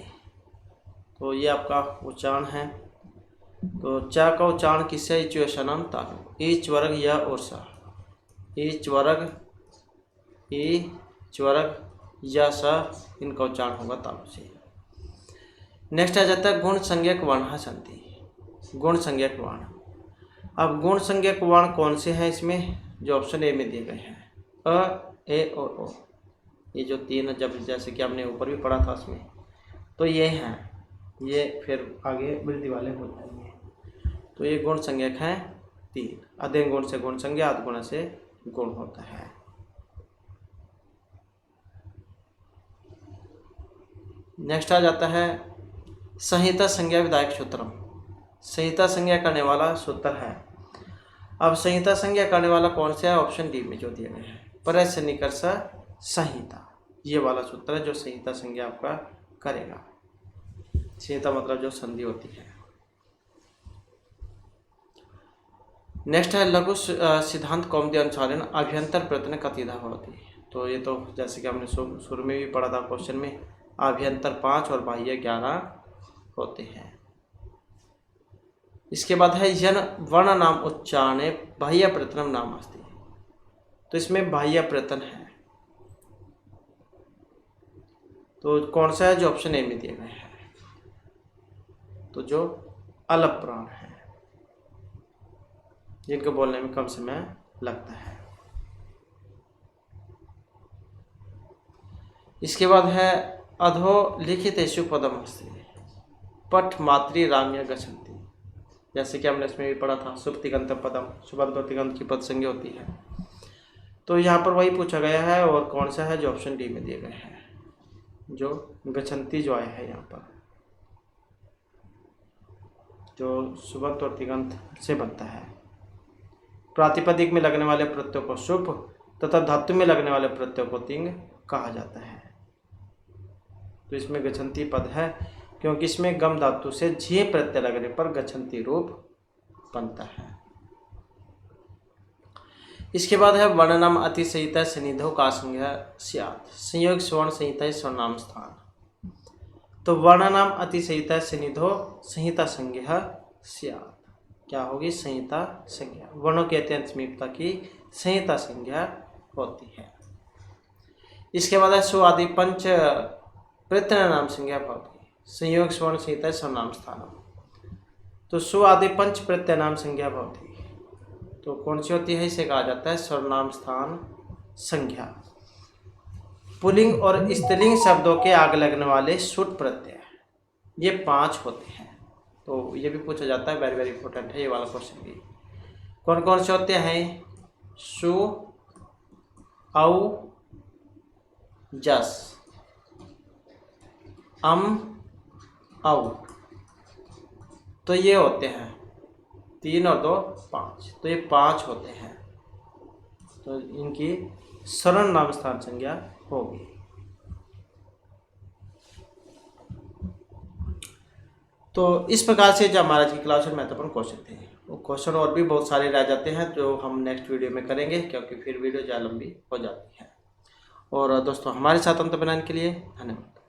तो ये आपका उच्चारण है। तो च का उच्चारण किससे, इच्वसनम तालु, ईच वर्ग या और सा, ईच वर्ग या सा, इनका उच्चारण होगा तालु से। नेक्स्ट आ जाता है गुण संज्ञक वर्ण संति। गुण संज्ञक वर्ण। अब गुण संज्ञक वर्ण कौन से हैं इसमें, जो ऑप्शन ए में दिए गए हैं। अ, ए और ओ, ये जो 3 जब जैसे कि हमने ऊपर भी पढ़ा था उसमें, तो ये हैं। ये फिर आगे वृद्धि वाले हो जाएंगे। तो ये गुण संज्ञक हैं 3। अध्ययन गुण से गुण संज्ञा, अध गुण से गुण होता है। नेक्स्ट आ जाता है संहिता संज्ञा विधायक सूत्रम। संहिता संज्ञा करने वाला सूत्र है। अब संहिता संज्ञा करने वाला कौन सा है, ऑप्शन डी में जो दिए गए हैं। परसन्निकर्ष संहिता, ये वाला सूत्र है जो संहिता संज्ञा आपका करेगा। संहिता मतलब जो संधि होती है। नेक्स्ट है लघु सिद्धांत कौमुदी अनुसारेण अभ्यंतर प्रयत्न कतिधा भवति। तो ये तो जैसे कि हमने शुरू में भी पढ़ा था क्वेश्चन में, अभ्यंतर 5 और बाह्य 11 होते हैं। इसके बाद है यन वर्ण नाम उच्चारणे बाह्य प्रयत्नम नाम अस्ति। तो इसमें बाह्य प्रयत्न है। तो कौन सा है, जो ऑप्शन ए में दिए गए हैं। तो जो अलप प्राण है, जिनको बोलने में कम समय लगता है। इसके बाद है अधो लिखितेषु पदम अस्ति पठ मातृ राम्य गच्छन्ति। जैसे कि हमने इसमें भी पढ़ा था, शुभ तिगंत पदम, सुबंत और तिगंत की पद संज्ञा होती है। तो यहाँ पर वही पूछा गया है। और कौन सा है, जो ऑप्शन डी में दिए गए हैं, जो गच्छन्ति जो आया है यहाँ पर, जो सुबंत और तिगंत से बनता है। प्रातिपदिक में लगने वाले प्रत्यय को शुभ तथा धातु में लगने वाले प्रत्यय को तिंग कहा जाता है। तो इसमें गच्छन्ति पद है क्योंकि इसमें गम धातु से झे प्रत्यय लगने पर गच्छन्ति रूप बनता है। इसके बाद है वर्णनाम अतिसंहिता सन्निधो का संज्ञा स्यात् संयोग स्वर्ण संहिता स्वर्णाम स्थान। तो वर्णनाम अतिसंहिता सन्निधो संहिता संज्ञा स्यात्, क्या होगी? संहिता संज्ञा। वर्णों की अत्यंत समीपता की संहिता संज्ञा होती है। इसके बाद है सु आदि पंच प्रत्यय नाम संज्ञा भवति संयोग स्वर्ण संहिता सर्वनाम स्थानम। तो सु आदि पंच प्रत्यय नाम संज्ञा भवति, तो कौन सी होती है? इसे कहा जाता है सर्वनाम स्थान संज्ञा। पुल्लिंग और स्त्रीलिंग शब्दों के आगे लगने वाले सुट प्रत्यय, ये 5 होते हैं। तो ये भी पूछा जाता है, वेरी वेरी इंपॉर्टेंट है ये वाला क्वेश्चन भी। कौन कौन से होते हैं? सु, औ, जस, औ। तो ये होते हैं 3 और 2 5, तो ये 5 होते हैं। तो इनकी सर्वनाम स्थान संज्ञा होगी। तो इस प्रकार से जो हमारा आज की क्लास में महत्वपूर्ण क्वेश्चन थे, वो क्वेश्चन और भी बहुत सारे रह जाते हैं जो हम नेक्स्ट वीडियो में करेंगे, क्योंकि फिर वीडियो ज़्यादा लंबी हो जाती है। और दोस्तों हमारे साथ अंत बनाने के लिए धन्यवाद।